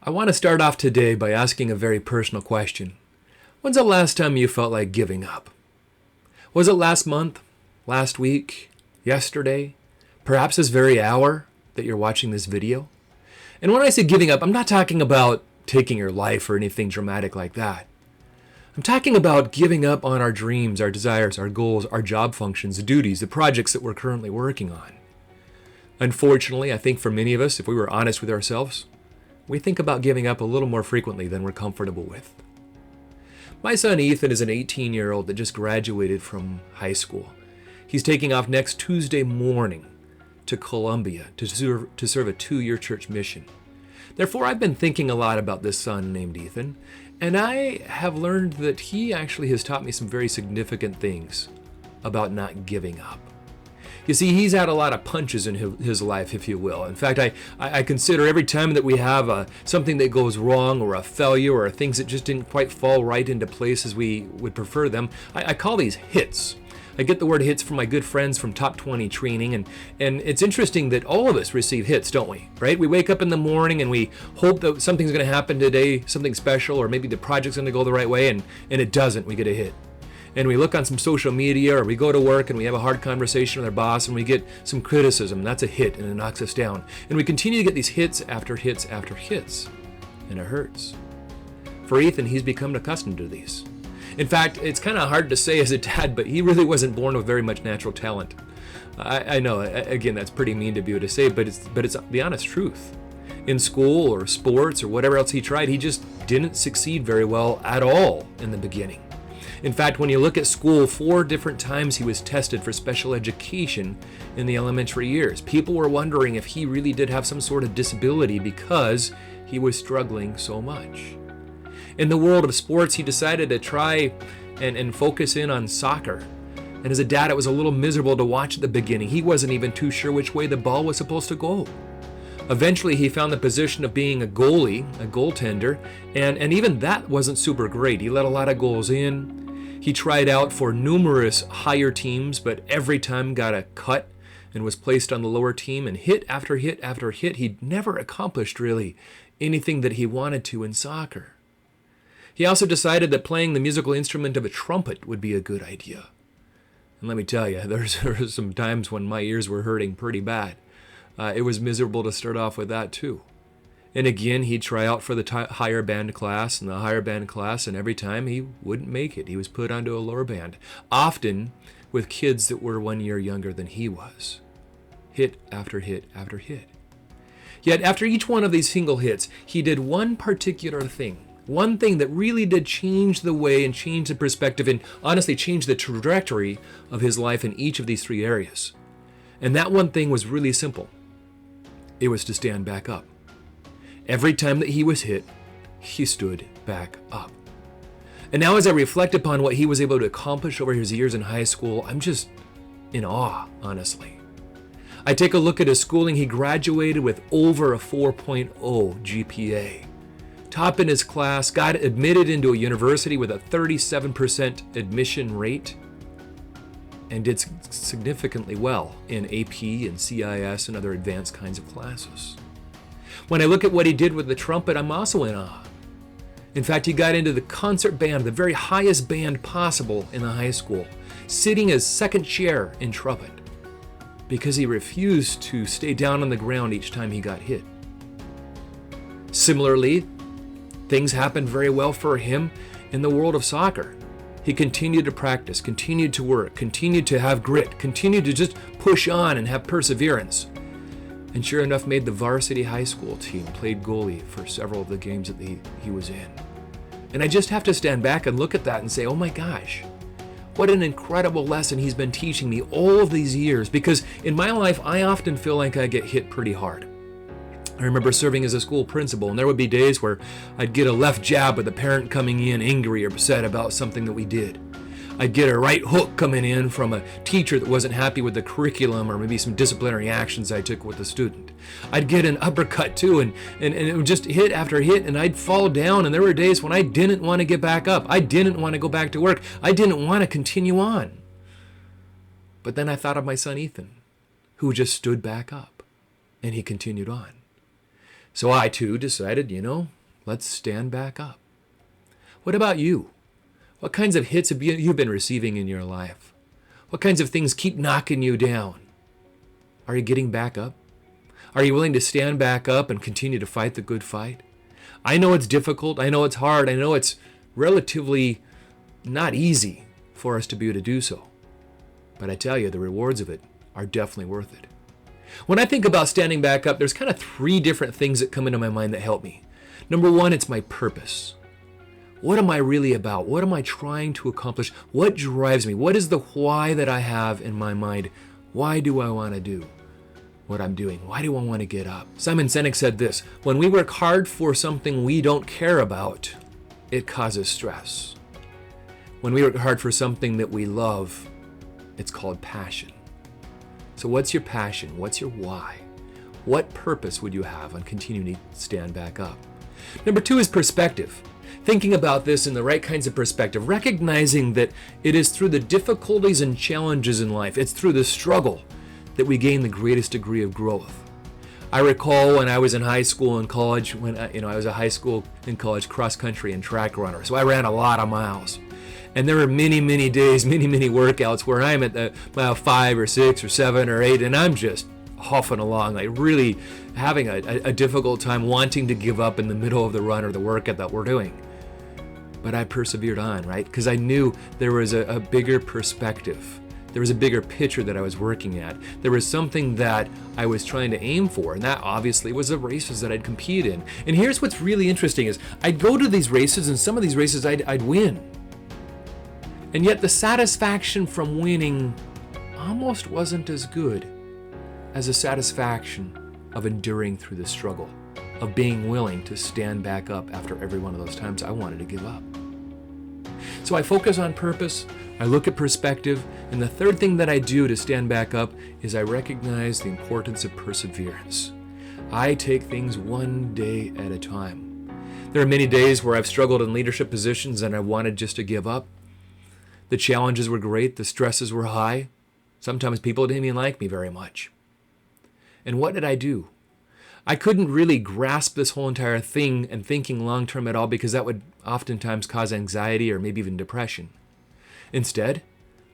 I want to start off today by asking a very personal question. When's the last time you felt like giving up? Was it last month? Last week? Yesterday? Perhaps this very hour that you're watching this video? And when I say giving up, I'm not talking about taking your life or anything dramatic like that. I'm talking about giving up on our dreams, our desires, our goals, our job functions, the duties, the projects that we're currently working on. Unfortunately, I think for many of us, if we were honest with ourselves, we think about giving up a little more frequently than we're comfortable with. My son Ethan is an 18-year-old that just graduated from high school. He's taking off next Tuesday morning to Colombia to serve a 2-year church mission. Therefore, I've been thinking a lot about this son named Ethan, and I have learned that he actually has taught me some very significant things about not giving up. You see, he's had a lot of punches in his life, if you will. In fact, I consider every time that we have something that goes wrong or a failure or things that just didn't quite fall right into place as we would prefer them, I call these hits. I get the word hits from my good friends from Top 20 Training, and it's interesting that all of us receive hits, don't we? Right? We wake up in the morning and we hope that something's going to happen today, something special, or maybe the project's going to go the right way, and it doesn't. We get a hit. And we look on some social media, or we go to work and we have a hard conversation with our boss and we get some criticism. That's a hit, and it knocks us down. And we continue to get these hits after hits after hits, and it hurts. For Ethan, he's become accustomed to these. In fact, it's kind of hard to say as a dad, but he really wasn't born with very much natural talent. I know, again, that's pretty mean to be able to say, but it's the honest truth. In school or sports or whatever else he tried, he just didn't succeed very well at all in the beginning. In fact, when you look at school, 4 different times he was tested for special education in the elementary years. People were wondering if he really did have some sort of disability because he was struggling so much. In the world of sports, he decided to try and focus in on soccer. And as a dad, it was a little miserable to watch at the beginning. He wasn't even too sure which way the ball was supposed to go. Eventually, he found the position of being a goalie, a goaltender, and even that wasn't super great. He let a lot of goals in. He tried out for numerous higher teams, but every time got a cut and was placed on the lower team, and hit after hit after hit. He never accomplished really anything that he wanted to in soccer. He also decided that playing the musical instrument of a trumpet would be a good idea. And let me tell you, there were some times when my ears were hurting pretty bad. It was miserable to start off with that too. And again, he'd try out for the higher band class and the higher band class, and every time he wouldn't make it. He was put onto a lower band, often with kids that were 1 year younger than he was. Hit after hit after hit. Yet after each one of these single hits, he did one particular thing. One thing that really did change the way and change the perspective and honestly change the trajectory of his life in each of these 3 areas. And that one thing was really simple. It was to stand back up. Every time that he was hit, he stood back up. And now as I reflect upon what he was able to accomplish over his years in high school, I'm just in awe, honestly. I take a look at his schooling. He graduated with over a 4.0 GPA. Top in his class, got admitted into a university with a 37% admission rate, and did significantly well in AP and CIS and other advanced kinds of classes. When I look at what he did with the trumpet, I'm also in awe. In fact, he got into the concert band, the very highest band possible in the high school, sitting as second chair in trumpet, because he refused to stay down on the ground each time he got hit. Similarly, things happened very well for him in the world of soccer. He continued to practice, continued to work, continued to have grit, continued to just push on and have perseverance. And sure enough, made the varsity high school team, played goalie for several of the games that he was in. And I just have to stand back and look at that and say, oh my gosh, what an incredible lesson he's been teaching me all of these years. Because in my life, I often feel like I get hit pretty hard. I remember serving as a school principal, and there would be days where I'd get a left jab with a parent coming in angry or upset about something that we did. I'd get a right hook coming in from a teacher that wasn't happy with the curriculum or maybe some disciplinary actions I took with the student. I'd get an uppercut too, and it would just hit after hit, and I'd fall down, and there were days when I didn't want to get back up. I didn't want to go back to work. I didn't want to continue on. But then I thought of my son Ethan, who just stood back up, and he continued on. So I too decided, let's stand back up. What about you? What kinds of hits have you been receiving in your life? What kinds of things keep knocking you down? Are you getting back up? Are you willing to stand back up and continue to fight the good fight? I know it's difficult. I know it's hard. I know it's relatively not easy for us to be able to do so. But I tell you, the rewards of it are definitely worth it. When I think about standing back up, there's kind of 3 different things that come into my mind that help me. Number 1, it's my purpose. What am I really about? What am I trying to accomplish? What drives me? What is the why that I have in my mind? Why do I want to do what I'm doing? Why do I want to get up? Simon Sinek said this: when we work hard for something we don't care about, it causes stress. When we work hard for something that we love, it's called passion. So what's your passion? What's your why? What purpose would you have on continuing to stand back up? Number 2 is perspective. Thinking about this in the right kinds of perspective, recognizing that it is through the difficulties and challenges in life, it's through the struggle that we gain the greatest degree of growth. I recall when I was in high school and college, when I was a high school and college cross-country and track runner, so I ran a lot of miles. And there were many, many days, many, many workouts where I'm at the mile 5 or 6 or 7 or 8, and I'm just huffing along, like really having a difficult time wanting to give up in the middle of the run or the workout that we're doing. But I persevered on, right? Because I knew there was a bigger perspective. There was a bigger picture that I was working at. There was something that I was trying to aim for, and that obviously was the races that I'd compete in. And here's what's really interesting is I'd go to these races, and some of these races I'd win. And yet the satisfaction from winning almost wasn't as good as the satisfaction of enduring through the struggle, of being willing to stand back up after every one of those times I wanted to give up. So I focus on purpose, I look at perspective, and the third thing that I do to stand back up is I recognize the importance of perseverance. I take things one day at a time. There are many days where I've struggled in leadership positions and I wanted just to give up. The challenges were great, the stresses were high. Sometimes people didn't even like me very much. And what did I do? I couldn't really grasp this whole entire thing and thinking long-term at all because that would oftentimes cause anxiety or maybe even depression. Instead,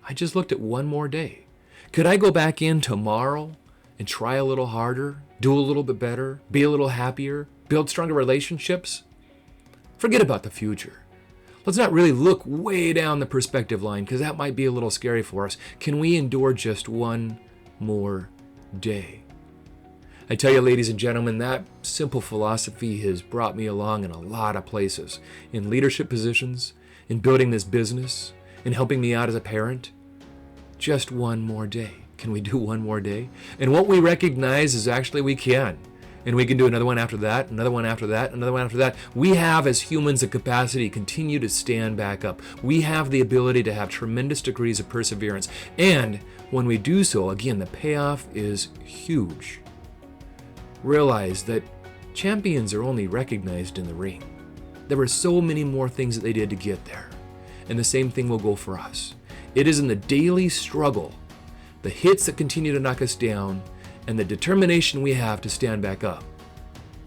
I just looked at one more day. Could I go back in tomorrow and try a little harder, do a little bit better, be a little happier, build stronger relationships? Forget about the future. Let's not really look way down the perspective line because that might be a little scary for us. Can we endure just one more day? I tell you, ladies and gentlemen, that simple philosophy has brought me along in a lot of places, in leadership positions, in building this business, in helping me out as a parent. Just one more day. Can we do one more day? And what we recognize is actually we can. And we can do another one after that, another one after that, another one after that. We have, as humans, the capacity to continue to stand back up. We have the ability to have tremendous degrees of perseverance. And when we do so, again, the payoff is huge. Realize that champions are only recognized in the ring. There were so many more things that they did to get there. And the same thing will go for us. It is in the daily struggle, the hits that continue to knock us down, and the determination we have to stand back up,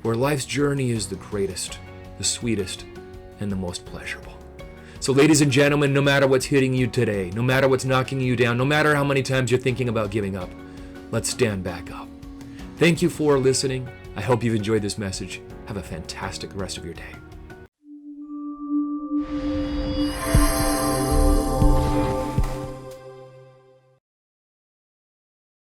where life's journey is the greatest, the sweetest, and the most pleasurable. So ladies and gentlemen, no matter what's hitting you today, no matter what's knocking you down, no matter how many times you're thinking about giving up, let's stand back up. Thank you for listening. I hope you've enjoyed this message. Have a fantastic rest of your day.